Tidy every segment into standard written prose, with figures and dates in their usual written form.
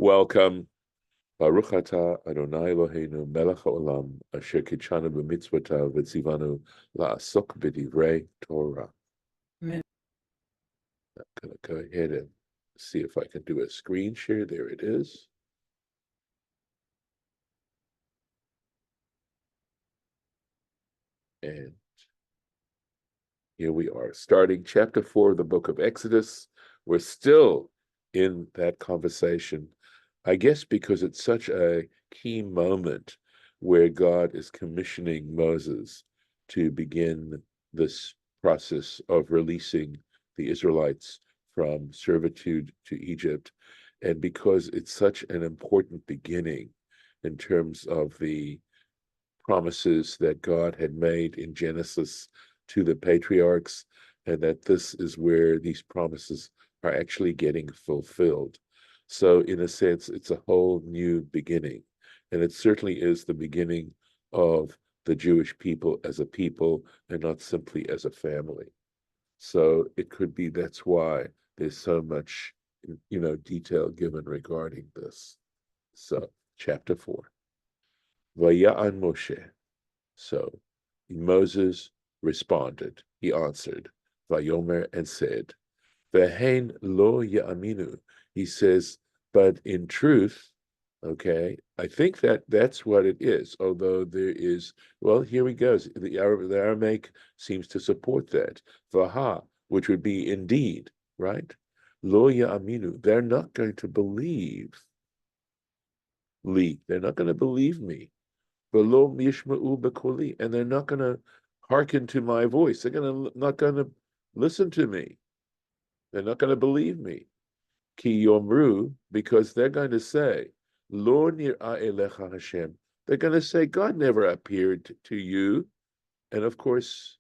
Welcome. Baruch atah Adonai Eloheinu melech haolam asher kitshanu b'mitzvotav v'tzivanu la'asok b'divrei Torah. Amen. I'm going to go ahead and see if I can do a screen share. There it is. And here we are, starting chapter 4 of the book of Exodus. We're still in that conversation, I guess because it's such a key moment where God is commissioning Moses to begin this process of releasing the Israelites from servitude to Egypt. And because it's such an important beginning in terms of the promises that God had made in Genesis to the patriarchs, and that this is where these promises are actually getting fulfilled. So, in a sense, it's a whole new beginning. And it certainly is the beginning of the Jewish people as a people and not simply as a family. So it could be that's why there's so much, detail given regarding this. So, chapter 4. Vaya'an Moshe. So Moses responded, he answered, Vayomer, and said, Vehain lo ya'aminu. He says, but in truth, okay, I think that's what it is, although there is, well, here he goes. The Aramaic seems to support that. Vaha, which would be indeed, right? Lo ya'aminu. They're not going to believe Li. They're not going to believe me. V'lo yishma'u b'koli, and they're not going to hearken to my voice. They're not going to listen to me. They're not going to believe me. Ki yomru, because they're going to say, Lo nir'a elecha Hashem. They're going to say, God never appeared to you. And of course,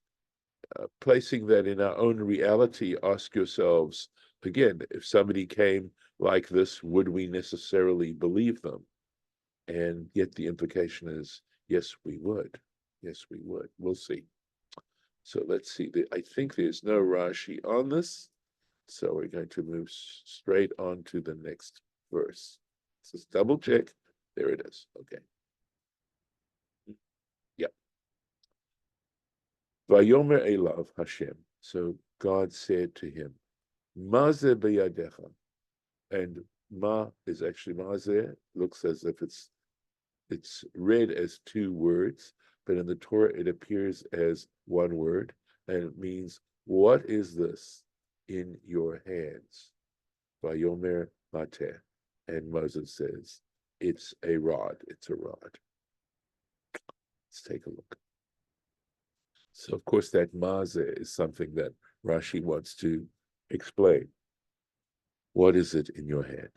placing that in our own reality, ask yourselves, again, if somebody came like this, would we necessarily believe them? And yet the implication is, yes, we would. Yes, we would. We'll see. So let's see. I think there's no Rashi on this. So we're going to move straight on to the next verse. Let's just double check. There it is. Okay. Yep. Vayomer Elav Hashem. So God said to him, Mazeh beyadecha. And ma is actually mazeh. Looks as if it's read as two words, but in the Torah it appears as one word, and it means, what is this in your hands? Vayomer mateh. And Moses says, it's a rod. It's a rod. Let's take a look. So, of course, that mazeh is something that Rashi wants to explain. What is it in your hand?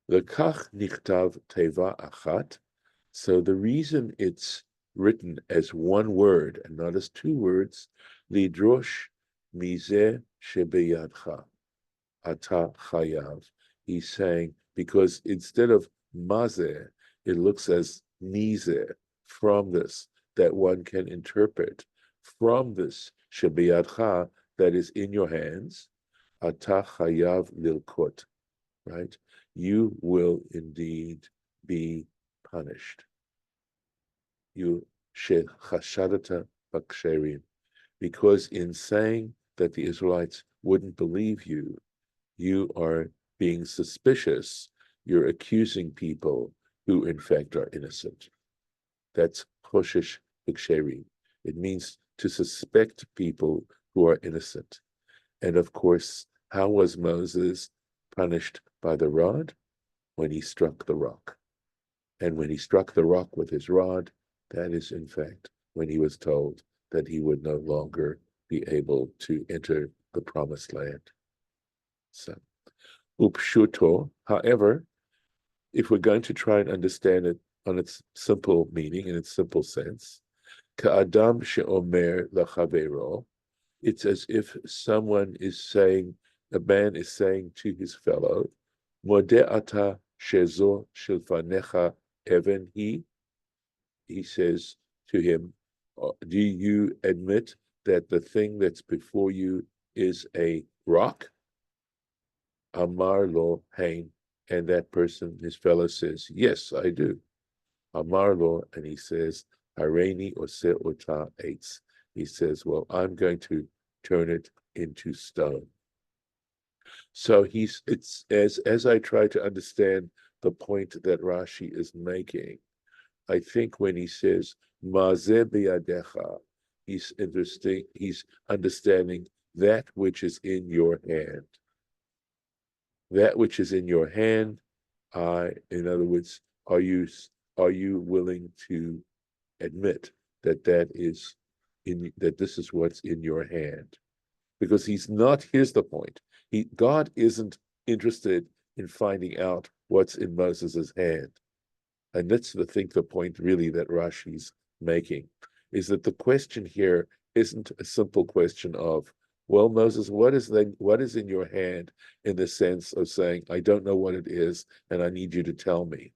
Lekach nichtav teva achat. So the reason it's written as one word and not as two words, lidrosh mizeh shebeyadcha ata chayav. He's saying, because instead of mazeh, it looks as nizeh, from this, that one can interpret. From this shebeyadcha, that is in your hands, ata chayav lilkot, right? You will indeed be punished. You chashadata baksherim, because in saying that the Israelites wouldn't believe you, you are being suspicious. You're accusing people who in fact are innocent. That's choshesh baksherim. It means to suspect people who are innocent. And of course, how was Moses punished by the rod? When he struck the rock. And when he struck the rock with his rod, that is, in fact, when he was told that he would no longer be able to enter the promised land. So, upshuto, however, if we're going to try and understand it on its simple meaning, in its simple sense, ka'adam she'omer lachavero, it's as if someone is saying, a man is saying to his fellow, modeh ata shezo shilfanecha even he says to him, do you admit that the thing that's before you is a rock? Amar lo hain, And that person, his fellow, says, yes, I do. Amar lo, and he says, Hareini ose ota eitz. He says, well, I'm going to turn it into stone. So it's as I try to understand the point that Rashi is making, I think when he says Mazeh biyadecha, he's understanding that which is in your hand. That which is in your hand, in other words, are you willing to admit that that this is what's in your hand? Because he's not, here's the point. God isn't interested in finding out what's in Moses' hand. And that's the point really that Rashi's making, is that the question here isn't a simple question of, well, Moses, what is in your hand, in the sense of saying, I don't know what it is, and I need you to tell me.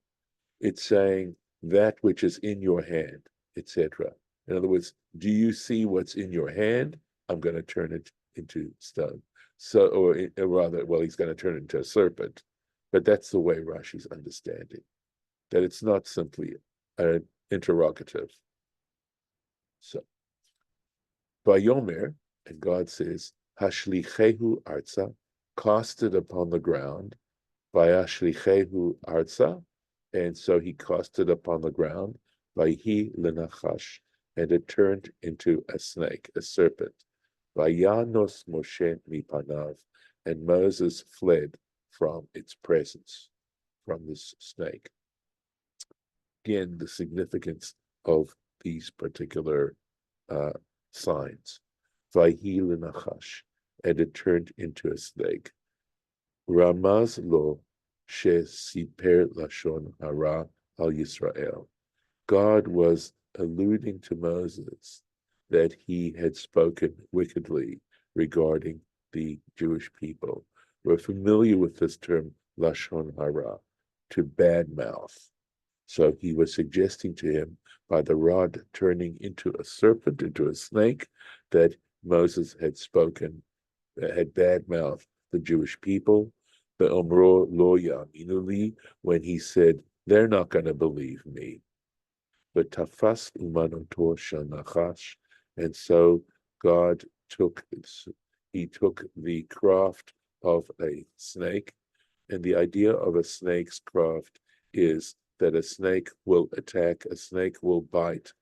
It's saying that which is in your hand, etc. In other words, do you see what's in your hand? I'm going to turn it into stone. So, or rather, well, he's going to turn it into a serpent. But that's the way Rashi's understanding, that it's not simply an interrogative. So, Vayomer, and God says, Hashlichehu arza, cast it upon the ground. Vayashlichehu arza, and so he cast it upon the ground. Vayhi lenachash, and it turned into a snake, a serpent. Vayanos Moshe mipanav, and Moses fled from its presence, from this snake. Again, the significance of these particular signs. Vayhi lenachash, and it turned into a snake. Ramaz lo she siper lashon hara al Yisrael. God was alluding to Moses that he had spoken wickedly regarding the Jewish people. We're familiar with this term lashon hara, to badmouth. So he was suggesting to him, by the rod turning into a serpent, into a snake, that Moses had spoken, had badmouthed the Jewish people. The Omro lo yaminuli, when he said, they're not going to believe me. But tafas umanoto shanachash, and so God took the craft of a snake, and the idea of a snake's craft is that a snake will attack, a snake will bite,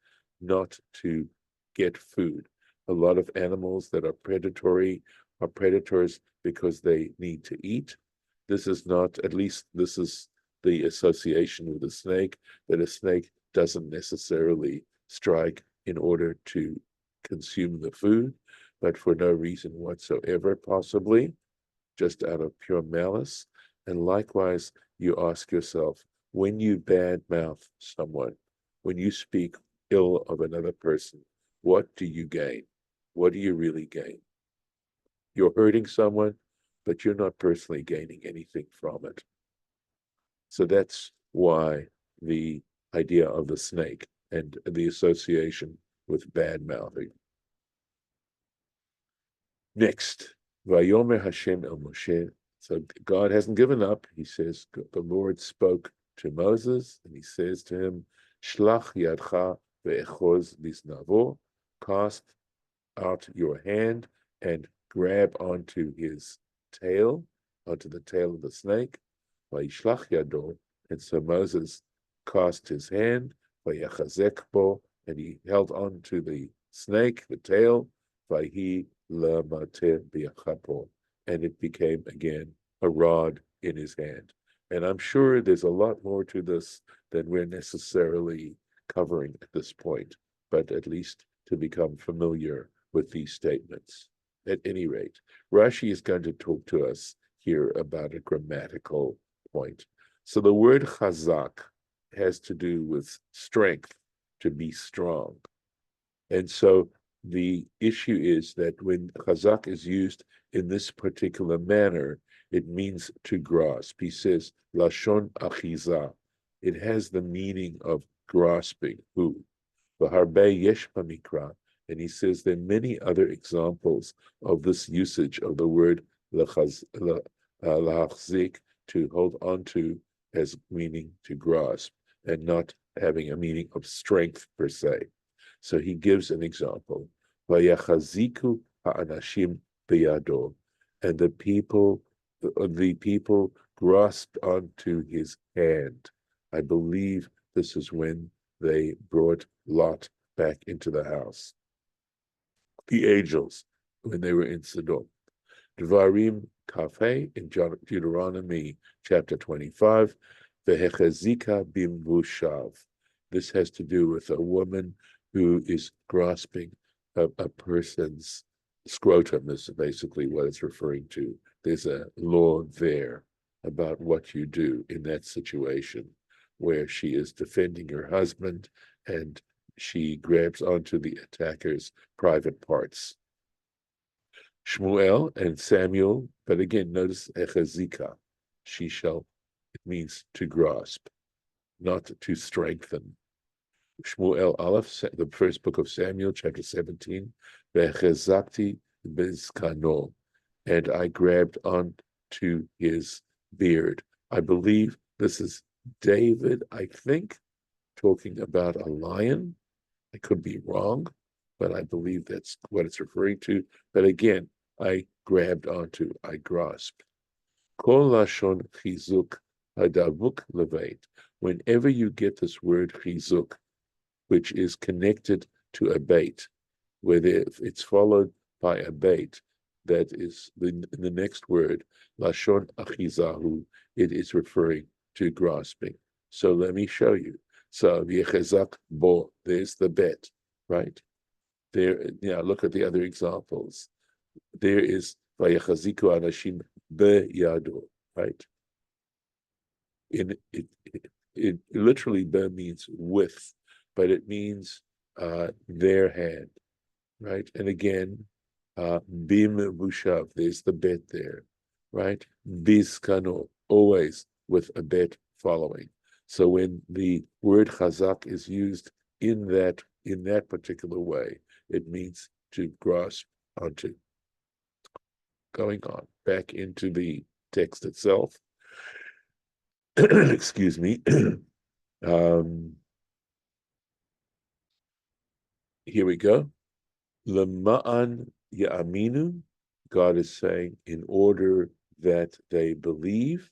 not to get food. A lot of animals that are predatory are predators because they need to eat. This is not, at least this is the association with a snake, that a snake doesn't necessarily strike in order to consume the food, but for no reason whatsoever, possibly, just out of pure malice. And likewise, you ask yourself, when you badmouth someone, when you speak ill of another person, what do you gain? What do you really gain? You're hurting someone, but you're not personally gaining anything from it. So that's why the idea of the snake and the association with bad mouthing. Next, Vayomer Hashem el Moshe. So God hasn't given up. He says, the Lord spoke to Moses, and he says to him, Shlach yadcha ve'echoz lisnavo, cast out your hand and grab onto his tail, onto the tail of the snake. Vayishlach yado, and so Moses cast his hand, vayachazek bo, and he held on to the snake, the tail, vayhi lamate biachapo, and it became again a rod in his hand. And I'm sure there's a lot more to this than we're necessarily covering at this point, but at least to become familiar with these statements. At any rate, Rashi is going to talk to us here about a grammatical point. So the word chazak has to do with strength, to be strong. And so the issue is that when chazak is used in this particular manner, it means to grasp. He says, lashon achiza. It has the meaning of grasping. Who? V'harbe yesh b'mikra. And he says there are many other examples of this usage of the word lahachzik, to hold on to as meaning to grasp and not having a meaning of strength per se. So he gives an example. Vayachaziku ha'anashim biyado. And the people grasped onto his hand. I believe this is when they brought Lot back into the house. The angels, when they were in Sodom. Dvarim Kafeh in Deuteronomy chapter 25, Vehechazika bimvushav. This has to do with a woman who is grasping a person's scrotum, is basically what it's referring to. There's a law there about what you do in that situation where she is defending her husband and she grabs onto the attacker's private parts. Shmuel and Samuel, but again, notice echazika. She shall, it means to grasp, not to strengthen. Shmuel Aleph, the first book of Samuel, chapter 17, Vechazakti bizkano, and I grabbed on to his beard. I believe this is David, I think, talking about a lion. I could be wrong, but I believe that's what it's referring to. But again, I grabbed onto, I grasped. Kol lashon chizuk hadavuk leveit. Whenever you get this word chizuk, which is connected to a bait, whether it's followed by a bait, that is the next word, lashon achizahu, it is referring to grasping. So let me show you. So v'yechezak bo, there's the bet, right? There, look at the other examples. There is vayechaziku anashim beyado, right? It literally be means with, but it means their hand, right? And again, bim bushav, there's the bet there, right? Bizkano, always with a bet following. So when the word chazak is used in that particular way, it means to grasp onto. Going on back into the text itself. Excuse me. Here we go. Lema'an ya'aminu, God is saying, in order that they believe,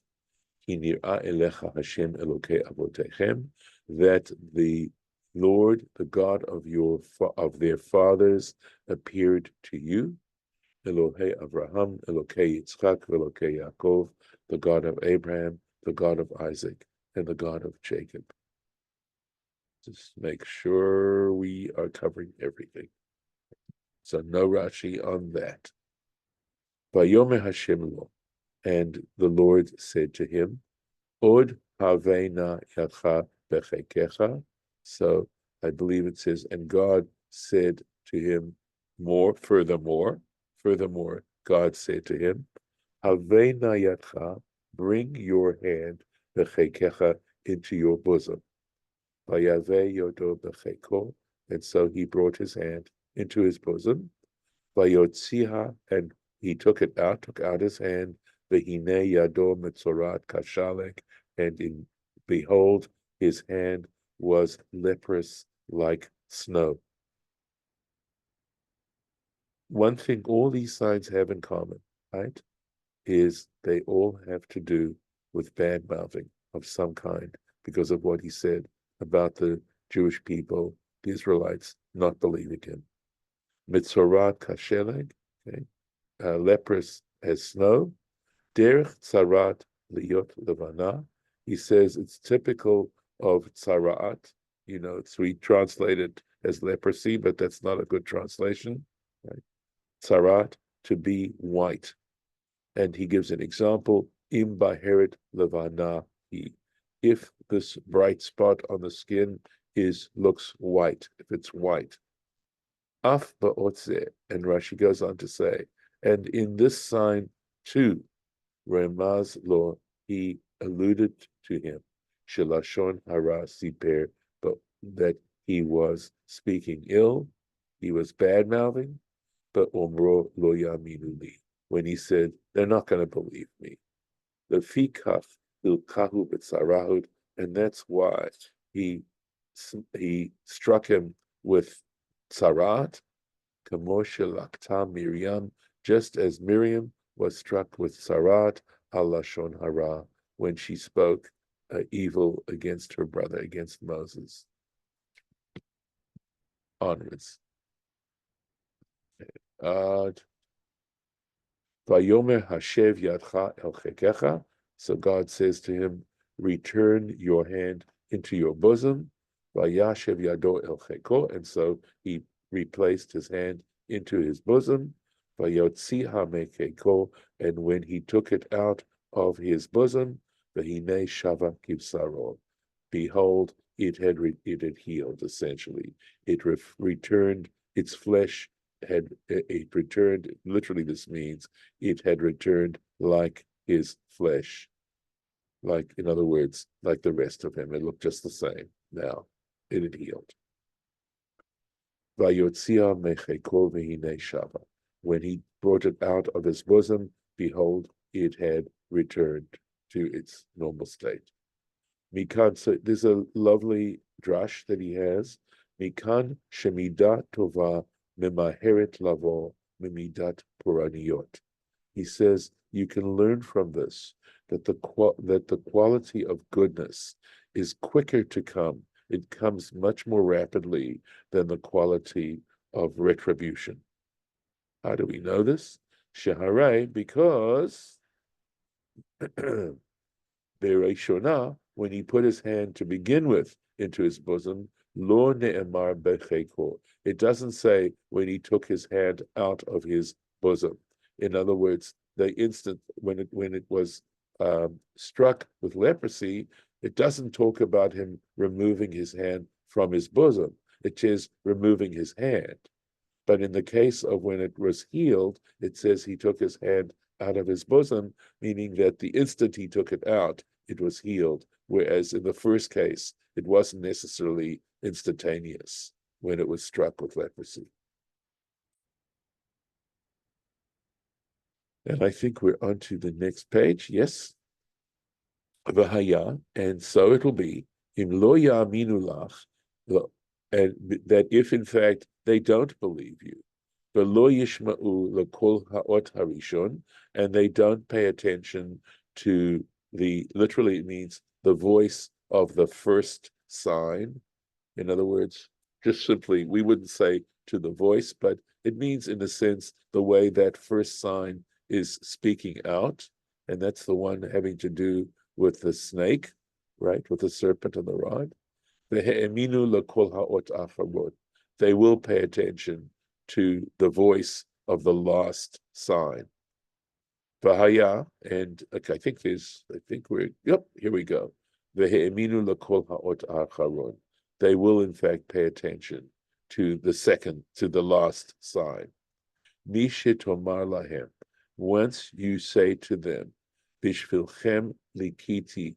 Hinir'a elecha Hashem Elokei avotechem, that the Lord, the God of their fathers, appeared to you. Elohei Avraham, Elokei Yitzchak, Elokei Yaakov, the God of Abraham, the God of Isaac, and the God of Jacob. Just make sure we are covering everything. So no Rashi on that. Vayomer Hashem lo, and the Lord said to him, Od havena yacha bechekecha. So I believe it says, and God said to him, furthermore, God said to him, Havena yacha, bring your hand bechekecha into your bosom. Vayave yodo becheko, and so he brought his hand into his bosom. Vayotziha, and he took out his hand. Vehine yado metzorat kashalek, and behold, his hand was leprous like snow. One thing all these signs have in common, right, is they all have to do with bad mouthing of some kind because of what he said about the Jewish people, the Israelites, not believing him. Mitzorat kasheleg, okay, leprous as snow. Derech tzarat liyot levana. He says it's typical of tzarat. We translate it as leprosy, but that's not a good translation. Right? Tzarat, to be white. And he gives an example, im baheret levana hi. If this bright spot on the skin looks white, if it's white. Af ba'otzeh, and Rashi goes on to say, and in this sign too, Remaz lo, he alluded to him, Shelashon hara siper, but that he was speaking ill, he was bad-mouthing, but omro lo yaminu li, when he said, they're not going to believe me. Lefikach ilkahu b'tzarahud, and that's why he struck him with tzarat, kamoshe lakta Miriam, just as Miriam was struck with tzarat al lashon hara when she spoke evil against her brother, against Moses. Onwards. Vayomer hashev yadcha el chekecha. So God says to him, return your hand into your bosom. Vayashev yado el cheko. And so he replaced his hand into his bosom. Vayotzi hamekeko. And when he took it out of his bosom, vahine shava kivsaro. Behold, it had healed, essentially. It returned its flesh it returned, literally this means it had returned like his flesh. Like, in other words, like the rest of him. It looked just the same. Now, it had healed. When he brought it out of his bosom, behold, it had returned to its normal state. Mikan, so there's a lovely drush that he has. Mikan shemidat tova memaheret lavo mimidat puraniot. He says you can learn from this that the quality of goodness is quicker to come. It comes much more rapidly than the quality of retribution. How do we know this? Sheharai, because Bereishona, when he put his hand to begin with into his bosom, lo ne'emar becheko. It doesn't say when he took his hand out of his bosom. In other words, the instant when it was struck with leprosy, it doesn't talk about him removing his hand from his bosom. It says removing his hand. But in the case of when it was healed, it says he took his hand out of his bosom, meaning that the instant he took it out, it was healed. Whereas in the first case, it wasn't necessarily instantaneous when it was struck with leprosy. And I think we're on to the next page. Yes. V'haya, and so it'll be, im lo ya'aminu lach, and that if in fact they don't believe you, v'lo yishma'u l'kol ha'ot harishon, and they don't pay attention to literally it means the voice of the first sign. In other words, just simply, we wouldn't say to the voice, but it means in a sense the way that first sign is speaking out, and that's the one having to do with the snake, right, with the serpent and the rod. They will pay attention to the voice of the last sign. V'haya, and okay, I think here we go. They will in fact pay attention to the last sign. Mishitomar lahem, once you say to them, Bishvilchem likiti,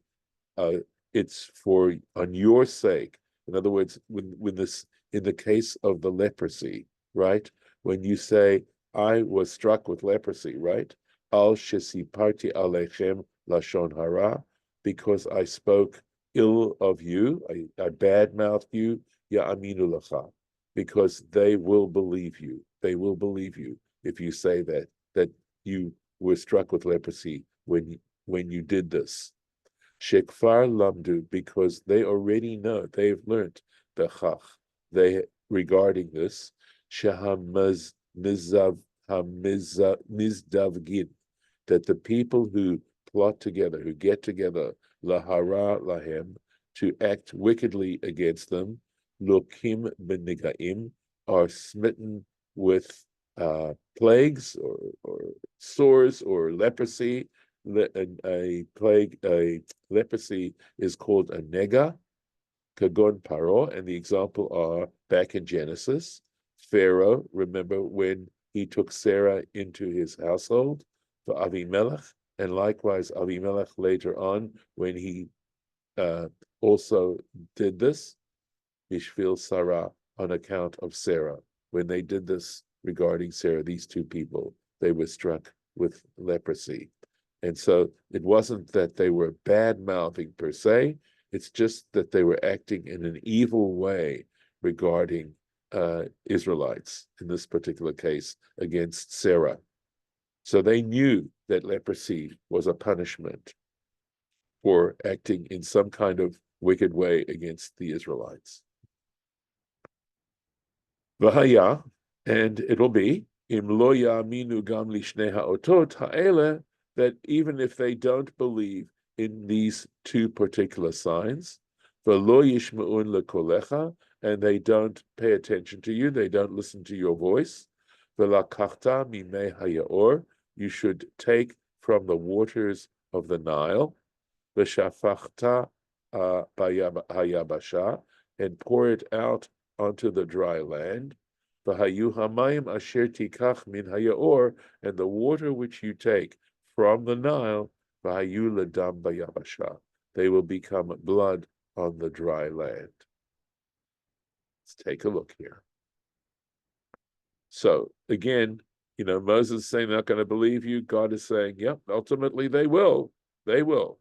it's on your sake. In other words, when this, in the case of the leprosy, right? When you say, I was struck with leprosy, right? Al shesiparti alechem lashon hara, because I spoke ill of you, I badmouthed you, ya'aminu lacha, because they will believe you. They will believe you if you say that you were struck with leprosy when you did this. Shekfar lamdu, because they already know, they've learned bechach, regarding this, shehamaz mizdavgin, that the people who plot together, who get together, lahara lahem, to act wickedly against them, lokim benigaim, are smitten with plagues or sores or leprosy. A leprosy is called a nega, kagon paro, and the example are back in Genesis. Pharaoh, remember when he took Sarah into his household for Avimelech, and likewise Avimelech later on when he also did this, Bishvil Sarah, on account of Sarah. When they did this regarding Sarah, these two people, they were struck with leprosy. And so it wasn't that they were bad-mouthing per se, it's just that they were acting in an evil way regarding Israelites, in this particular case, against Sarah. So they knew that leprosy was a punishment for acting in some kind of wicked way against the Israelites. V'haya, and it'll be, im lo ya'aminu gam lishnei ha'otot ha'ele, that even if they don't believe in these two particular signs, v'lo yishma'un lekolecha, and they don't pay attention to you, they don't listen to your voice, v'lakachta mimei hayaor, you should take from the waters of the Nile, v'shafachta hayabasha, and pour it out onto the dry land. V'hayu hamayim asher tikach min hayaor, and the water which you take from the Nile, v'hayu ledam bayabasha, they will become blood on the dry land. Let's take a look here. So again, Moses is saying they're not going to believe you. God is saying, yep, ultimately they will. They will.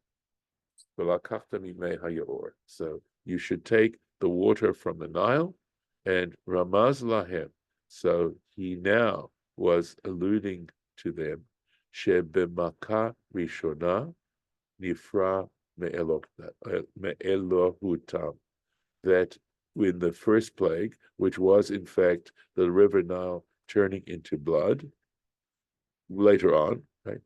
So you should take the water from the Nile and Ramaz Lahem. So he now was alluding to them, Shebemaka Rishona Nifra Me'elohutam, that in the first plague, which was in fact the river Nile turning into blood, later on, right?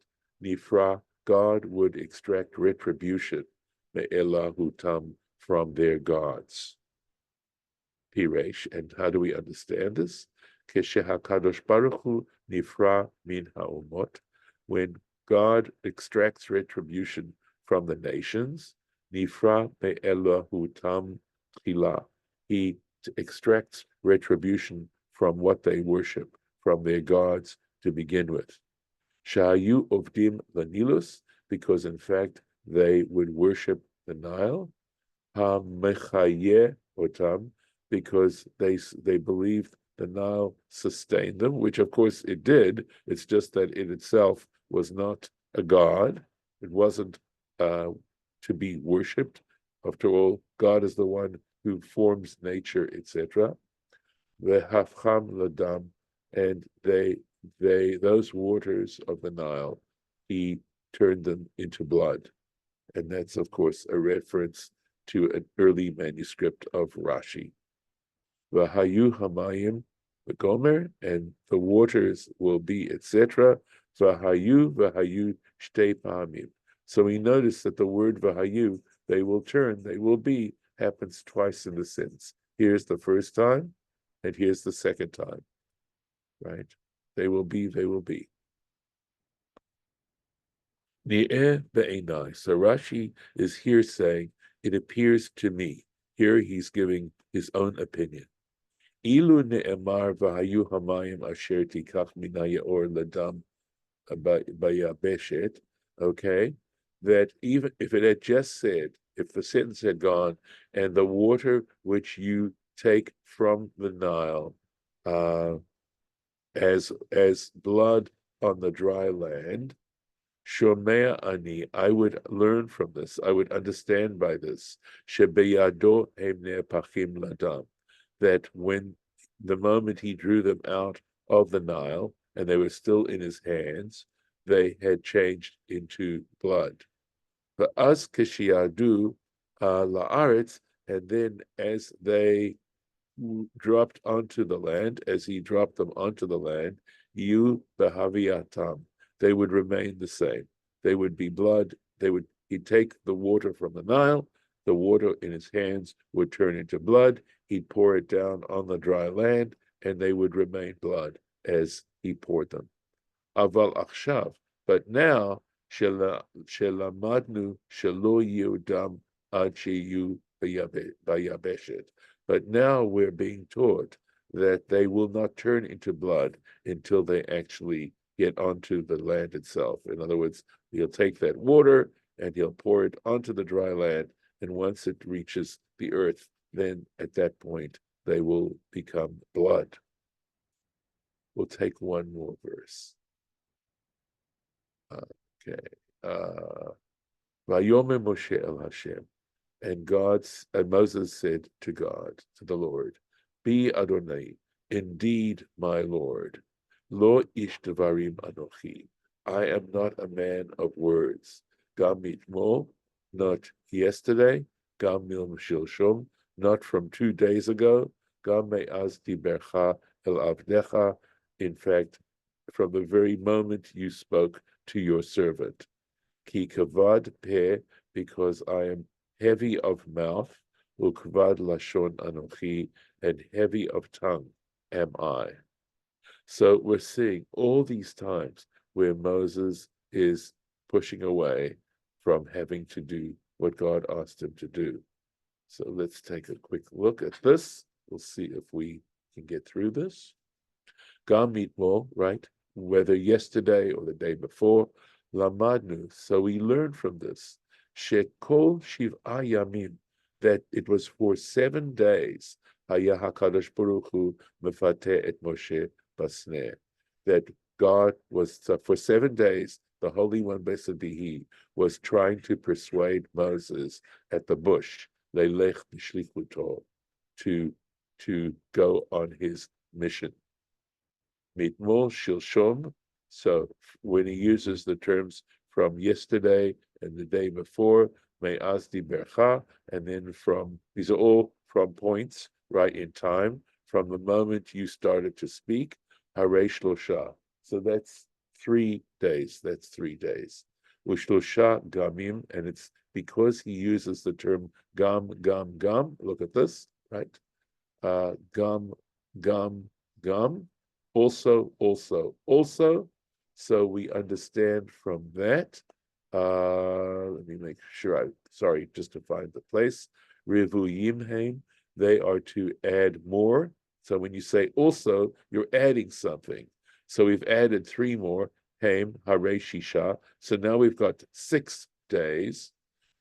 Nifra, God would extract retribution, me'elahutam, from their gods. Piresh, and how do we understand this? Keshehakadosh Baruch Hu nifra min ha'umot, when God extracts retribution from the nations, nifra me'elahutam chila, he extracts retribution from what they worship, from their gods to begin with. Shayu ovdim lanilus, because in fact they would worship the Nile. Ha-mechaye otam, because they believed the Nile sustained them, which of course it did. It's just that it itself was not a god. It wasn't to be worshipped. After all, God is the one who forms nature, etc. Vehafcham ladam, and those waters of the Nile, he turned them into blood. And that's, of course, a reference to an early manuscript of Rashi. V'hayu hamayim v'gomer, and the waters will be, etc. V'hayu shtei pa'amim. So we notice that the word v'hayu, they will turn, they will be, happens twice in the sentence. Here's the first time, and here's the second time, right? They will be, they will be. Ni'eh be'enai. So Rashi is here saying, it appears to me. Here he's giving his own opinion. Ilu ne'emar v'hayu hamayim asher tikach min hayaor ladam bayabeshet, okay? That even if it had just said, if the sentence had gone, and the water which you take from the Nile as blood on the dry land, Shomea ani, I would learn from this, I would understand by this, Shebeyado hemne pachim ladam, that when the moment he drew them out of the Nile, and they were still in his hands, they had changed into blood. But as keshiadu la'aretz, and then as they dropped onto the land, as he dropped them onto the land, you behaviatam, they would remain the same. They would be blood. He'd take the water from the Nile, the water in his hands would turn into blood, he'd pour it down on the dry land, and they would remain blood as he poured them. Aval achshav, but now, shelamadnu shelo yudam ad sheyu bayabeshet. But now we're being taught that they will not turn into blood until they actually get onto the land itself. In other words, he'll take that water and he'll pour it onto the dry land, and once it reaches the earth, then at that point they will become blood. We'll take one more verse. Okay. Vayomer Moshe el Hashem, and Moses said to God, to the Lord, Be Adonai, indeed my Lord. Lo ish devarim anochi. I am not a man of words. Gam mitmol, not yesterday. Gam mil shilshom, not from 2 days ago. Gam me'az dibercha el avdecha. In fact, from the very moment you spoke to your servant. Ki kavad peh, because I am heavy of mouth, ukvad lashon anochi, and heavy of tongue am I. So we're seeing all these times where Moses is pushing away from having to do what God asked him to do. So let's take a quick look at this. We'll see if we can get through this. Gam mitmol, right? Whether yesterday or the day before, lamadnu. So we learn from this, shekol shiv'a yamim, that it was for 7 days, haya hakadosh baruch hu mefateh et Moshe basneh, that God was for 7 days. The Holy One, blessed be He, was trying to persuade Moses at the bush, leilech b'shlichuto, to go on his mission. Mitmol shilshom. So when he uses the terms from yesterday and the day before, me'az dibercha, and then from, these are all from points, right, in time, from the moment you started to speak, haresh shlosha. So that's 3 days. That's 3 days. Ushlosha gamim, and it's because he uses the term gam, gam, gam. Look at this, right? Gam, gam, gam. Also. So we understand from that. Let me make sure. Sorry, just to find the place. Rivuyim heim. They are to add more. So when you say also, you're adding something. So we've added 3 more. Heim hare shisha. So now we've got 6 days.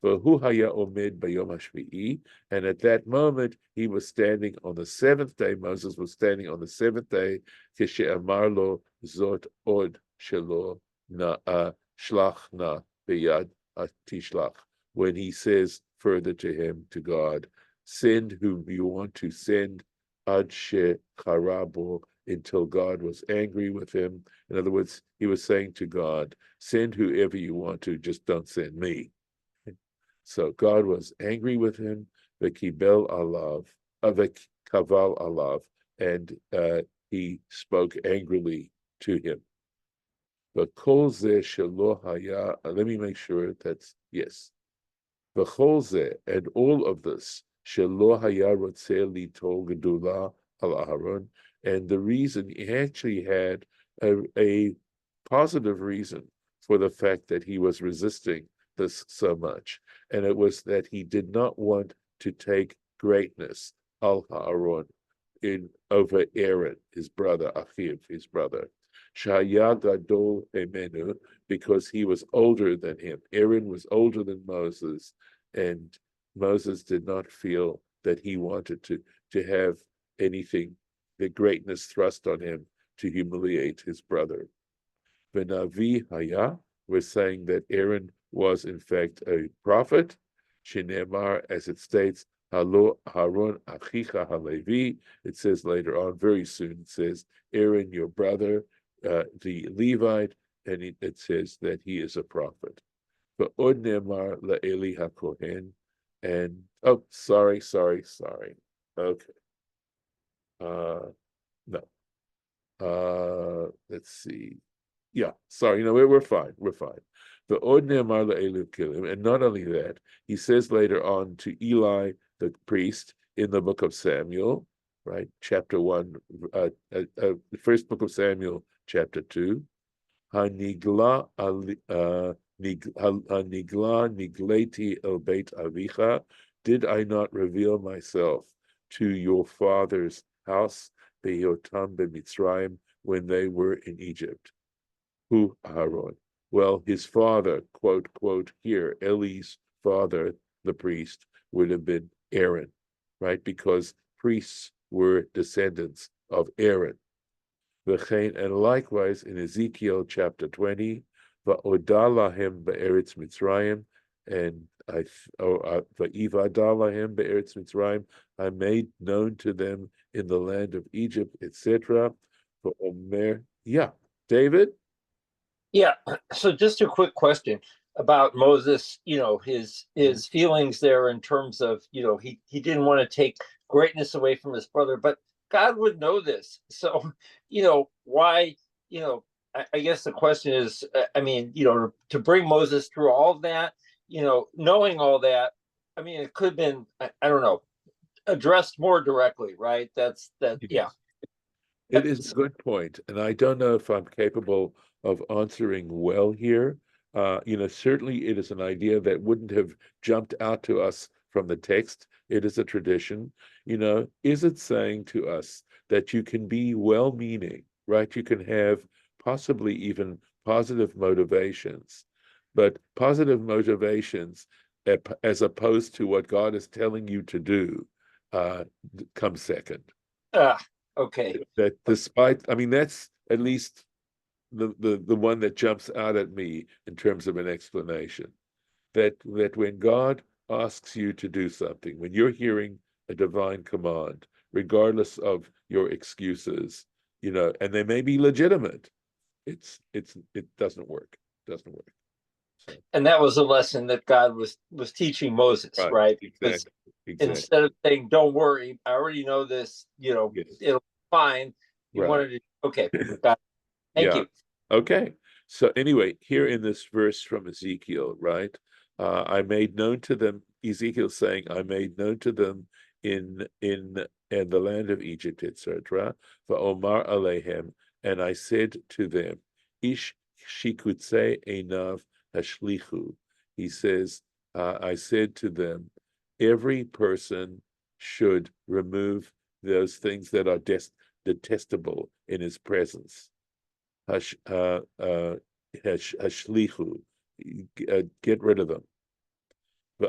V'hu haya omed bayom hashvi'i, and at that moment he was standing on the 7th day. Moses was standing on the 7th day. Kishe'amar lo zot od shelo na shlach na beyad tishlach. When he says further to him, to God, send whom you want to send, ad she charabo, until God was angry with him. In other words, he was saying to God, send whoever you want to, just don't send me. So God was angry with him, v'kibel alav, v'kaval alav, and he spoke angrily to him. But kol zeh shelo haya, let me make sure that's, yes. V'chol zeh, and all of this, shelo haya rotzeh litol gedula al Aharon, and the reason, he actually had a positive reason for the fact that he was resisting this so much, and it was that he did not want to take greatness al Haaron over Aaron, his brother, Achiv, his brother, Shaya Gadol Emenu, because he was older than him. Aaron was older than Moses, and Moses did not feel that he wanted to have anything, the greatness thrust on him to humiliate his brother. Venavi Haya, we're saying that Aaron was in fact a prophet. Shinemar, as it states, Halo Haron Achicha Halevi. It says later on, very soon, it says, Aaron, your brother, the Levite, and it says that he is a prophet. But Od Nemar LaEli HaKohen, and, oh, sorry. Okay. No. Let's see. Yeah, sorry, we're fine. The ordinary Marla Eliv Kilim, and not only that, he says later on to Eli, the priest, in the book of Samuel, right? Chapter 1, the first book of Samuel, chapter 2. Hanigla nigleti el beit avicha. Did I not reveal myself to your father's house, beyotam b'mitzrayim, when they were in Egypt? Who Aaron? Well, his father, quote, here, Eli's father, the priest, would have been Aaron, right? Because priests were descendants of Aaron. And likewise in Ezekiel chapter 20, va'odah lahem be'eretz Mitzrayim, and va'ivadah lahem be'eretz Mitzrayim, I made known to them in the land of Egypt, etc. For Omer, yeah, David. Yeah. So just a quick question about Moses, his feelings there in terms of, he didn't want to take greatness away from his brother, but God would know this. So, why, I guess the question is, I mean, to bring Moses through all of that, knowing all that, I mean, it could have been, I don't know, addressed more directly, right? Yeah. It is a good point, and I don't know if I'm capable of answering well here. Certainly it is an idea that wouldn't have jumped out to us from the text. It is a tradition. Is it saying to us that you can be well-meaning, right? You can have possibly even positive motivations, but positive motivations, as opposed to what God is telling you to do, come second. Okay. That despite, I mean, that's at least the one that jumps out at me in terms of an explanation. That when God asks you to do something, when you're hearing a divine command, regardless of your excuses, and they may be legitimate, it doesn't work. Doesn't work. So, And that was a lesson that God was teaching Moses, right? Because exactly. instead of saying, "Don't worry, I already know this," Yes. it'll be fine. He Right. wanted to. Okay, God, thank Yeah. you. Okay. So anyway, here in this verse from Ezekiel, right? I made known to them, Ezekiel saying, I made known to them in the land of Egypt, etc. For Omar Alehem, and I said to them, Ish shikutse enav hashlichu. He says, I said to them, every person should remove those things that are detestable in his presence. Hashlichu, get rid of them.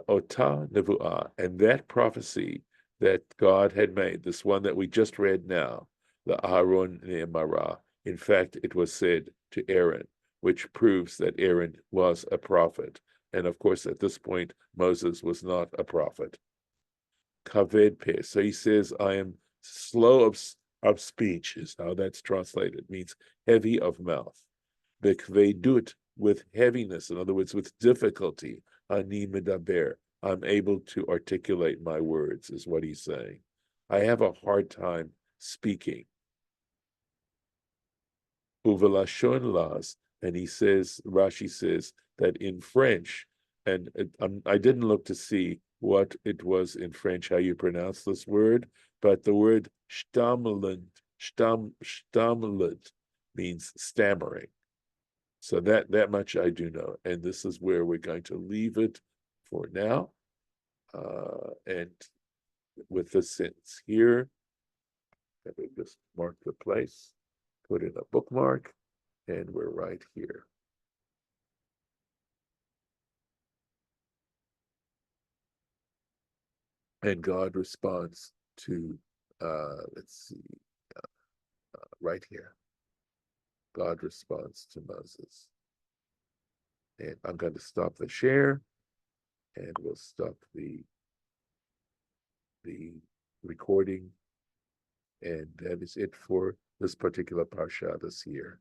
Ota nevuah, and that prophecy that God had made, this one that we just read now, the Aharon Ne'emara, in fact, it was said to Aaron, which proves that Aaron was a prophet. And of course, at this point, Moses was not a prophet. Kaved peh. So he says, I am slow of speech, is how that's translated. It means heavy of mouth. Bekvedut, with heaviness, in other words, with difficulty. Ani medaber, I'm able to articulate my words, is what he's saying. I have a hard time speaking. Uvelashon las, and he says, Rashi says that in French, and I didn't look to see what it was in French, how you pronounce this word, but the word stammelend means stammering. So that much I do know, and this is where we're going to leave it for now. And with the sentence here, let me just mark the place, put in a bookmark, and we're right here. And God responds to, let's see, right here. God responds to Moses. And I'm going to stop the share, and we'll stop the recording. And that is it for this particular Parsha this year.